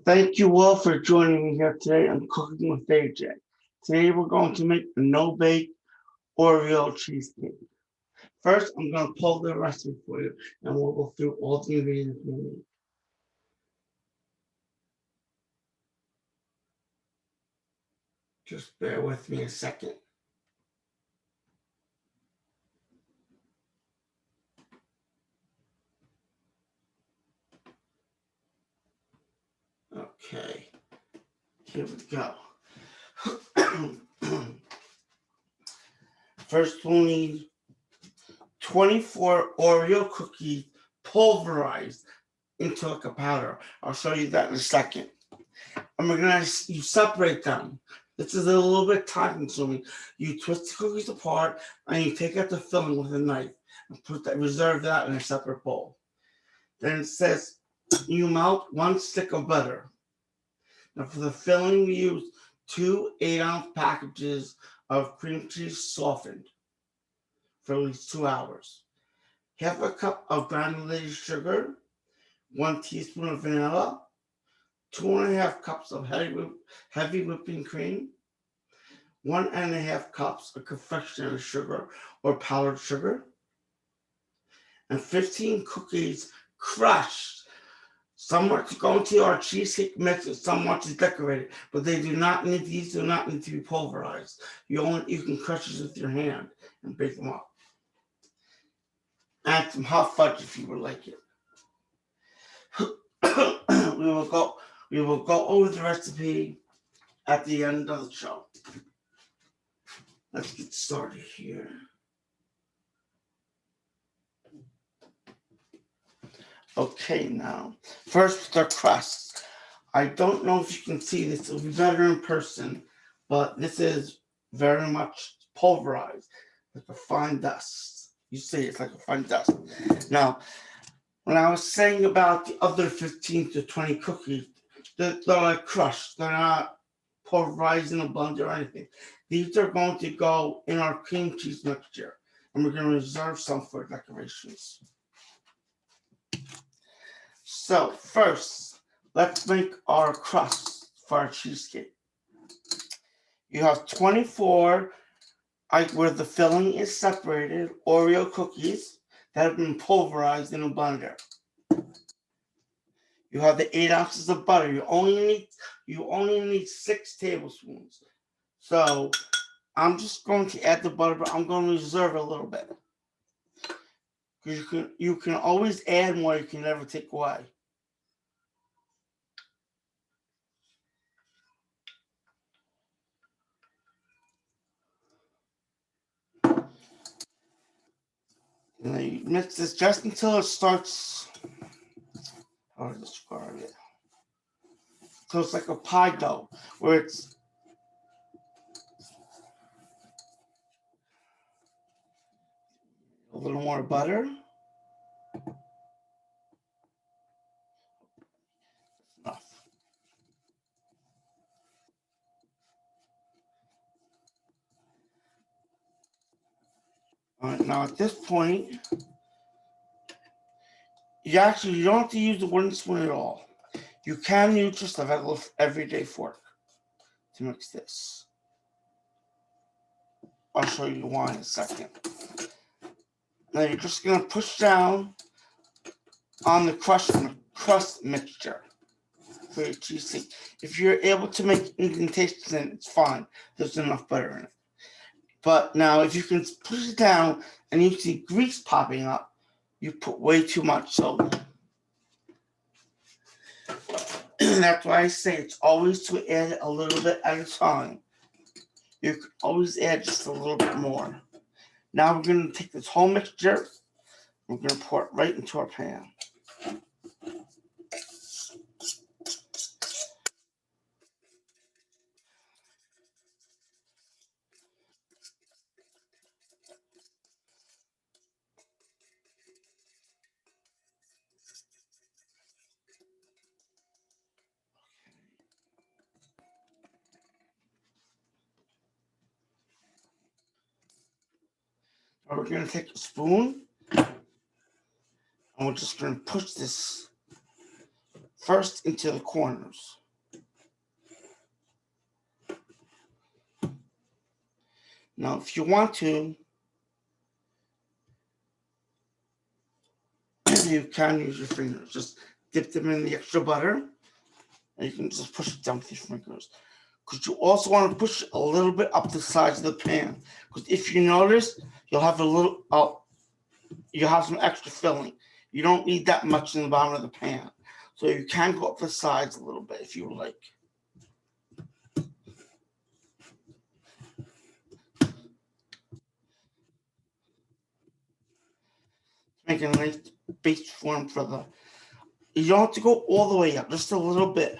Thank you all for joining me here today on Cooking with AJ. Today we're going to make a no-bake Oreo cheesecake. First, I'm going to pull the recipe for you and we'll go through all the ingredients we need. Just bear with me a second. Okay, here we go. First, we'll need 24 Oreo cookies pulverized into like a powder. I'll show you that in a second. And you separate them. This is a little bit time consuming. You twist the cookies apart and you take out the filling with a knife and reserve that in a separate bowl. Then it says you melt 1 stick of butter. Now for the filling, we use 2 8-ounce packages of cream cheese softened for at least 2 hours. Half a cup of granulated sugar, 1 teaspoon of vanilla, 2.5 cups of heavy whipping cream, 1.5 cups of confectionery sugar or powdered sugar, and 15 cookies crushed. Somewhat to go into our cheesecake mix and somewhat to decorate it, but these do not need to be pulverized. You can crush these with your hand and bake them up. Add some hot fudge if you would like it. we will go over the recipe at the end of the show. Let's get started here. Okay, now, first with the crust. I don't know if you can see this, it'll be better in person, but this is very much pulverized, like a fine dust. You see, it's like a fine dust. Now, when I was saying about the other 15 to 20 cookies, they're like crushed. They're not pulverized in a blender or anything. These are going to go in our cream cheese mixture, and we're going to reserve some for decorations. So first, let's make our crust for our cheesecake. You have 24 where the filling is separated Oreo cookies that have been pulverized in a blender. You have the 8 ounces of butter. You only need 6 tablespoons. So I'm just going to add the butter, but I'm going to reserve a little bit. Because you can always add more, you can never take away. And then you mix this just until it starts, how to describe it? So it's like a pie dough, where it's a little more butter. Enough. All right, now at this point, you don't have to use the wooden spoon at all. You can use just a regular everyday fork to mix this. I'll show you why in a second. Now you're just going to push down on the crust mixture for your cheesecake. If you're able to make indentations in it, it's fine. There's enough butter in it. But now if you can push it down and you see grease popping up, you put way too much. So that's why I say it's always to add a little bit at a time. You can always add just a little bit more. Now we're going to take this whole mixture, we're going to pour it right into our pan. Now we're going to take a spoon and we're just going to push this first into the corners. Now, if you want to, you can use your fingers. Just dip them in the extra butter, and you can just push it down with your fingers. Because you also want to push it a little bit up the sides of the pan. Because if you notice, you'll have a little, you have some extra filling. You don't need that much in the bottom of the pan. So you can go up the sides a little bit if you would like. Make a nice base form for the. You don't have to go all the way up, just a little bit.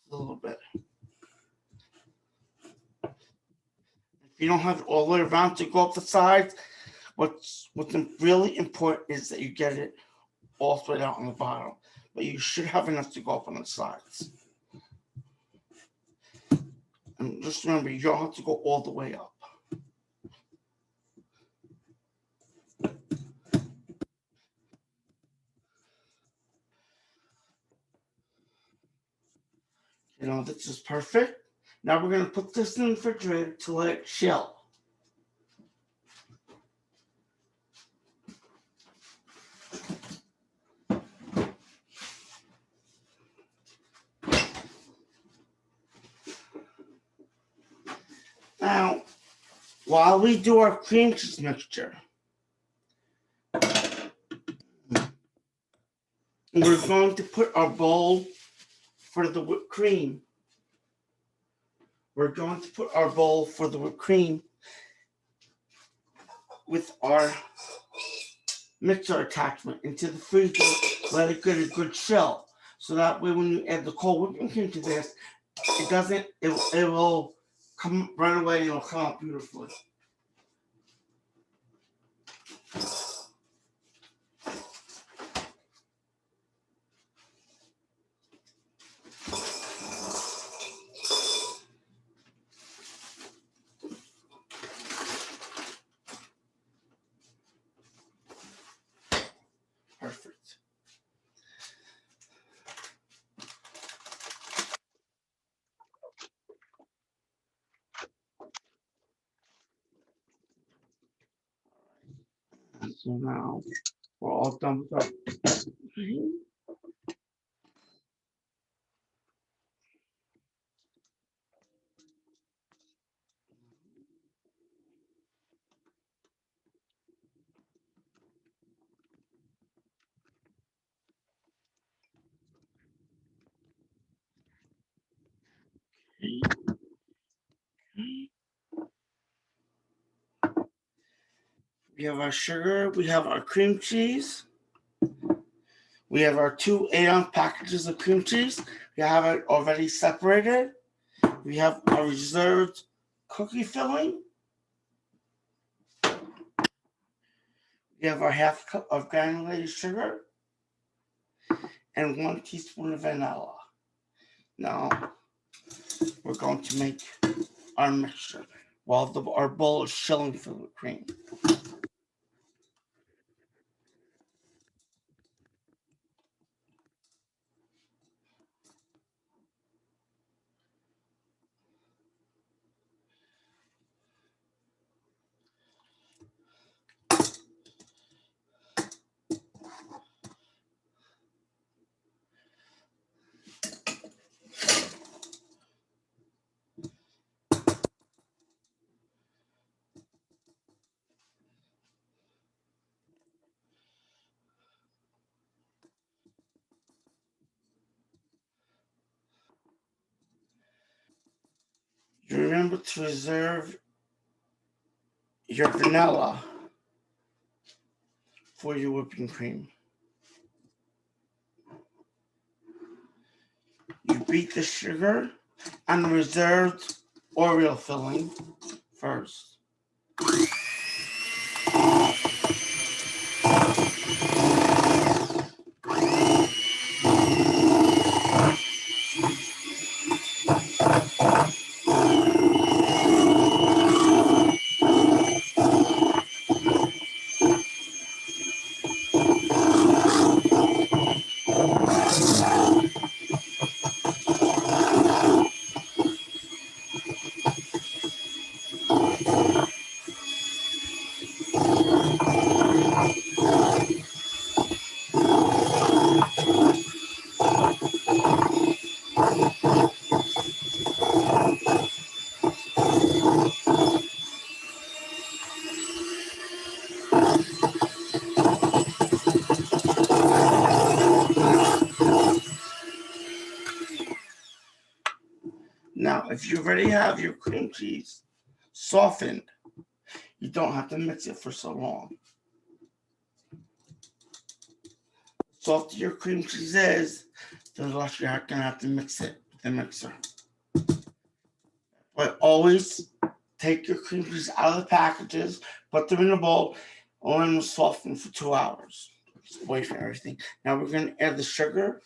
A little bit. If you don't have it all the way around to go up the sides, what's really important is that you get it all the way out on the bottom. But you should have enough to go up on the sides. And just remember, you don't have to go all the way up. You know, this is perfect. Now we're going to put this in the refrigerator to let it chill. Now, while we do our cream cheese mixture, we're going to put our bowl for the whipped cream. We're going to put our bowl for the whipped cream with our mixer attachment into the freezer. Let it get a good chill. So that way when you add the cold whipping cream to this, it will come right away and it'll come out beautifully. Perfect. So now we're all done with our cream. We have our sugar, we have our cream cheese, we have our 2 8-ounce packages of cream cheese. We have it already separated. We have our reserved cookie filling. We have our half cup of granulated sugar and 1 teaspoon of vanilla. Now, we're going to make our mixture while our bowl is chilling for the cream. You remember to reserve your vanilla for your whipping cream. You beat the sugar and the reserved Oreo filling first. If you already have your cream cheese softened, you don't have to mix it for so long. The softer your cream cheese is, the less you're going to have to mix it with the mixer. But always take your cream cheese out of the packages, put them in a bowl, and let them soften for 2 hours. Just away from everything. Now we're going to add the sugar.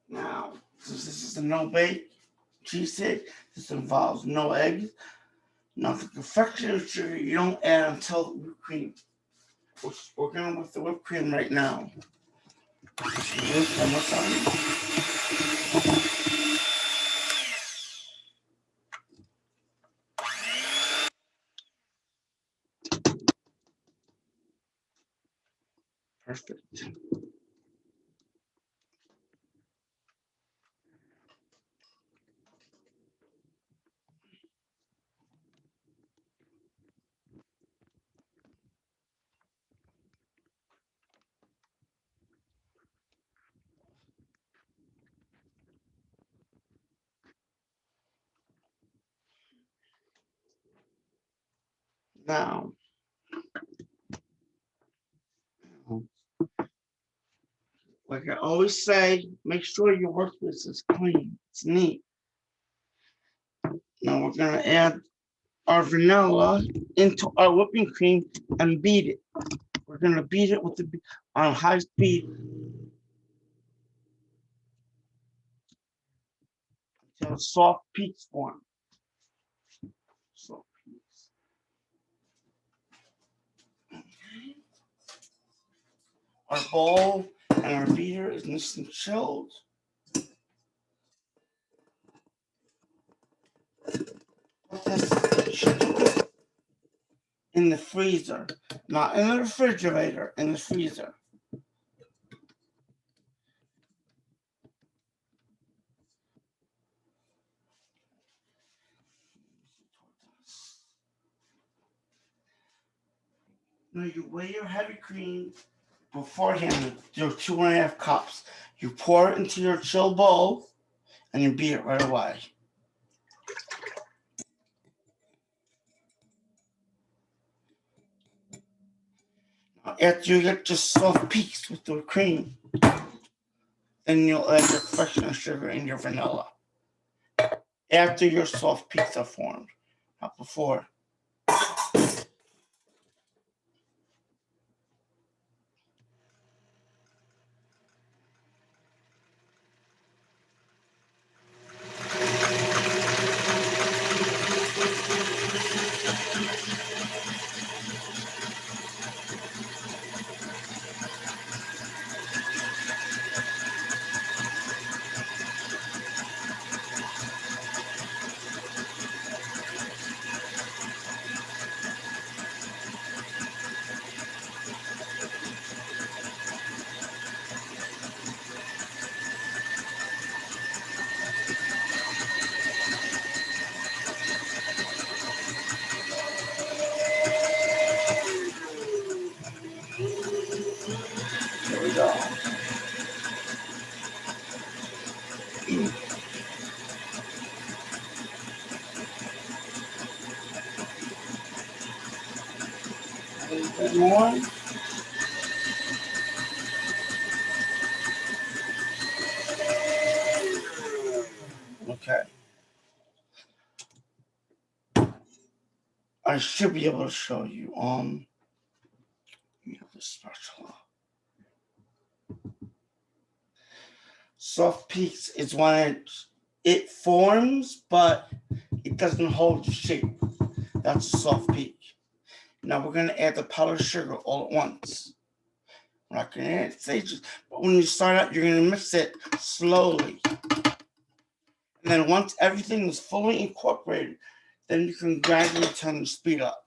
Now, since this is a no-bake cheesecake, this involves no eggs. Now, the confectioner's sugar you don't add until the whipped cream. We're going with the whipped cream right now. This one more time. Perfect. Now, like I always say, make sure your workplace is clean. It's neat. Now we're going to add our vanilla into our whipping cream and beat it. We're going to beat it with on high speed until soft peaks form. Soft peaks. Our bowl and our beater is nice and chilled. Put this in the freezer, not in the refrigerator, in the freezer. Now you weigh your heavy cream beforehand. Your 2.5 cups. You pour it into your chill bowl and you beat it right away. Now, after you get just soft peaks with the cream, then you'll add your confectioner sugar and your vanilla. After your soft peaks are formed, not before. There we go. A little bit more. I should be able to show you. Let me have this spatula. Soft peaks is when it forms, but it doesn't hold the shape. That's a soft peak. Now we're gonna add the powdered sugar all at once. We're not gonna add it stages, but when you start out, you're gonna mix it slowly. And then once everything is fully incorporated, then you can gradually turn the speed up.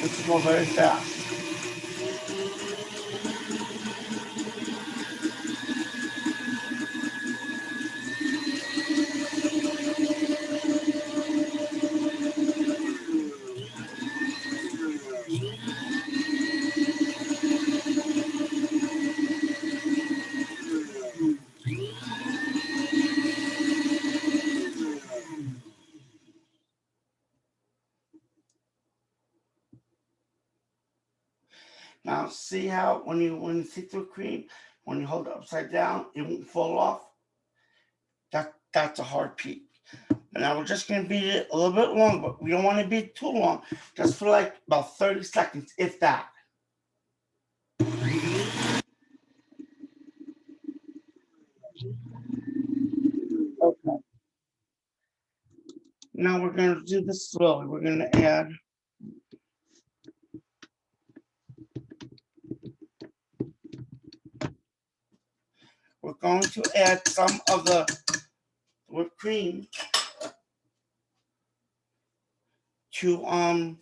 This will go very fast. Now see how when you see through cream, when you hold it upside down, it won't fall off. That's a hard peak. And now we're just gonna beat it a little bit long, but we don't want to beat it too long. Just for like about 30 seconds, if that. Okay. Now we're gonna do this slowly. We're going to add some of the whipped cream to our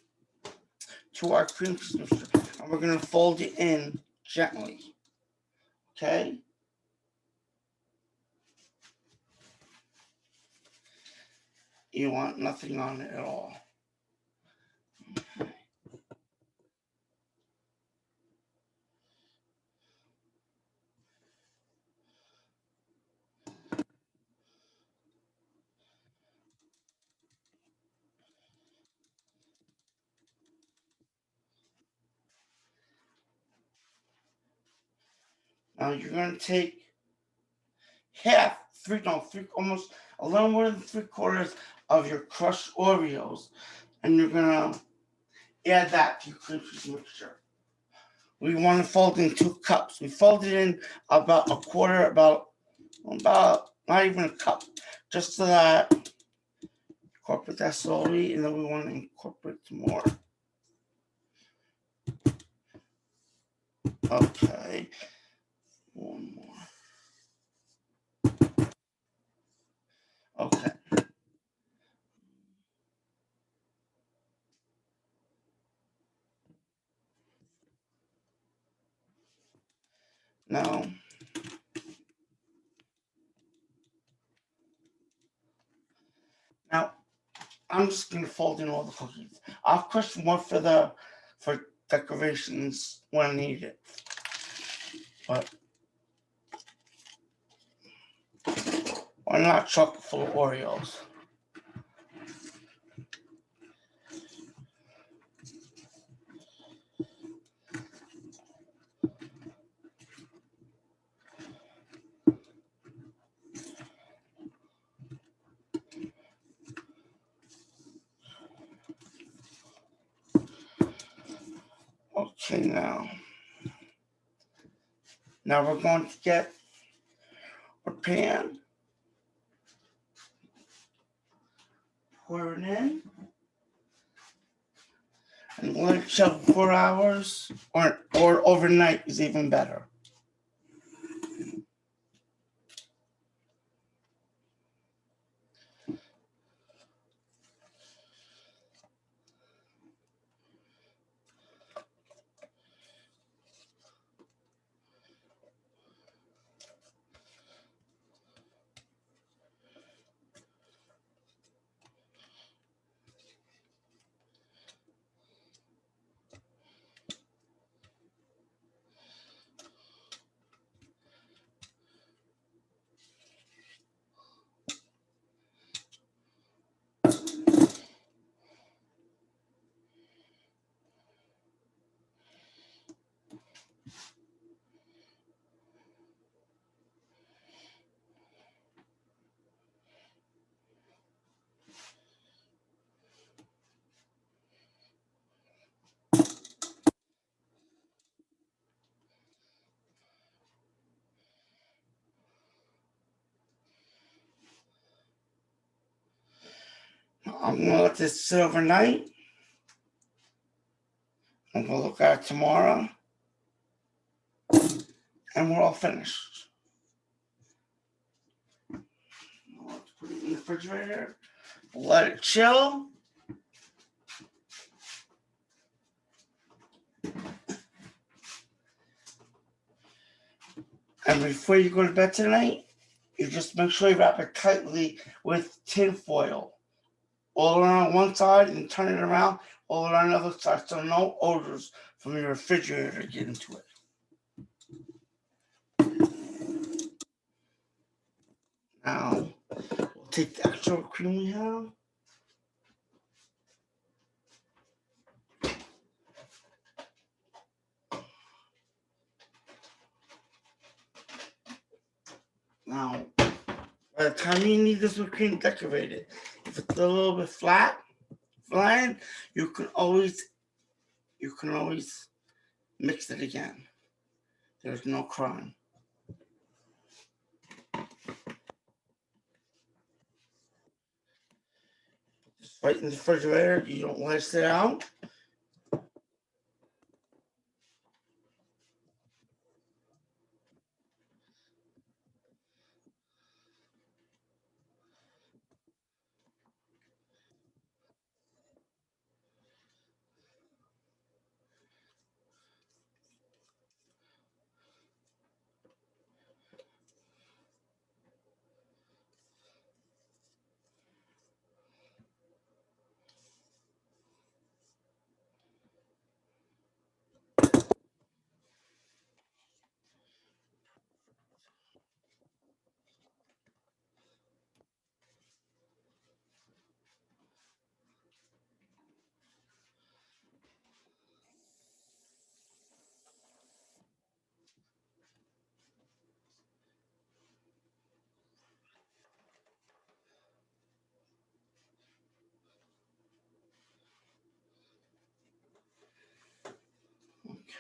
cream cheese mixture, and we're gonna fold it in gently. Okay. You want nothing on it at all. Now you're gonna take half, three, no, three, almost a little more than 3/4 of your crushed Oreos, and you're gonna add that to your cream cheese mixture. We want to fold in 2 cups. We folded in about a quarter, about not even a cup, just so that incorporate that slowly, and then we want to incorporate some more. Okay, one more. Okay. Now, now I'm just gonna fold in all the cookies. I'll crush more for decorations when I need it. But why not chocolate full of Oreos? Okay, now we're going to get a pan, pour it in, and let it chill for 4 hours, or overnight is even better. I'm gonna let this sit overnight. I'm gonna look at it tomorrow, and we're all finished. Let's put it in the refrigerator. Let it chill. And before you go to bed tonight, you just make sure you wrap it tightly with tin foil all around one side and turn it around all around the other side so no odors from your refrigerator get into it. Now, we'll take the extra cream we have. Now, by the time you need this whipped cream decorated, if it's a little bit flat, you can always mix it again. There's no crime. Just right in the refrigerator. You don't let it sit out.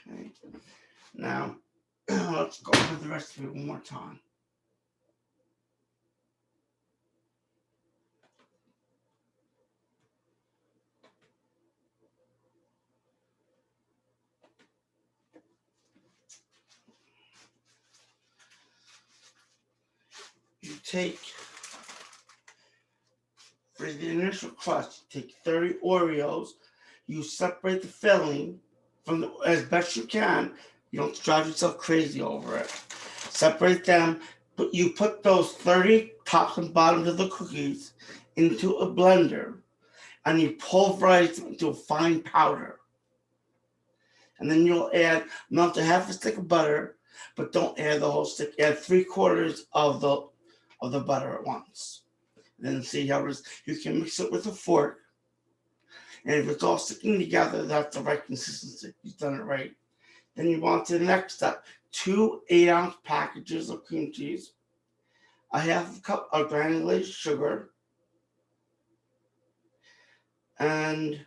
Okay. Now, let's go over the recipe one more time. You take, for the initial crust, you take 30 Oreos. You separate the filling from as best you can. You don't drive yourself crazy over it. Separate them, but you put those 30 tops and bottoms of the cookies into a blender and you pulverize them into a fine powder. And then you'll melt a half a stick of butter, but don't add the whole stick. Add 3/4 of the butter at once. And then see how it is. You can mix it with a fork. And if it's all sticking together, that's the right consistency. You've done it right. Then you want to the next step. 2 8-ounce packages of cream cheese, a half cup of granulated sugar, and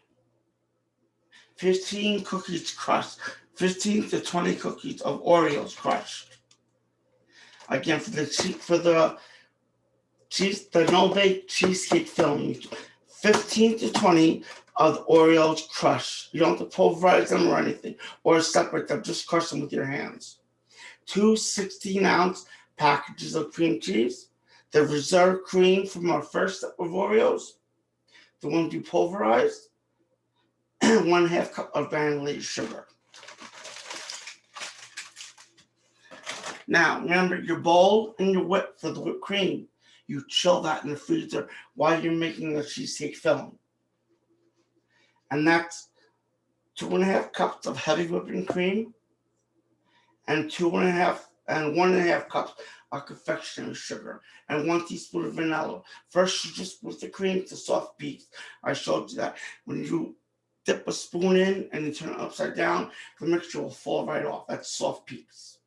15 cookies crushed. 15 to 20 cookies of Oreos crushed. Again, for the no-bake cheesecake filling, 15 to 20 of the Oreos crushed. You don't have to pulverize them or anything, or separate them. Just crush them with your hands. 2 16-ounce packages of cream cheese, the reserve cream from our first step of Oreos, the ones you pulverized, and 1/2 cup of granulated sugar. Now, remember your bowl and your whip for the whipped cream. You chill that in the freezer while you're making the cheesecake filling. And that's 2.5 cups of heavy whipping cream and 1.5 cups of confectionery sugar and 1 teaspoon of vanilla. First, you just whip the cream to soft peaks. I showed you that. When you dip a spoon in and you turn it upside down, the mixture will fall right off. That's soft peaks.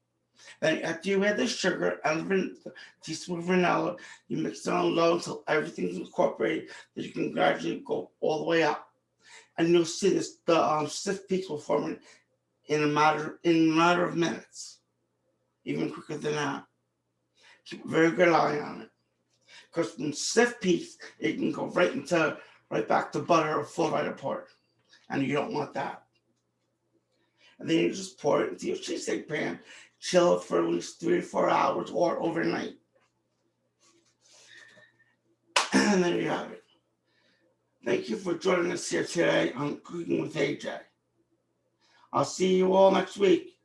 Then after you add the sugar and the teaspoon of vanilla, you mix it on low until everything's incorporated. Then you can gradually go all the way up. And you'll see the stiff peaks will form in a matter of minutes, even quicker than that. Keep a very good eye on it, because from stiff peaks it can go right right back to butter or full right apart. And you don't want that. And then you just pour it into your cheesesteak pan, chill it for at least 3 to 4 hours or overnight. And there you have it. Thank you for joining us here today on Cooking with AJ. I'll see you all next week.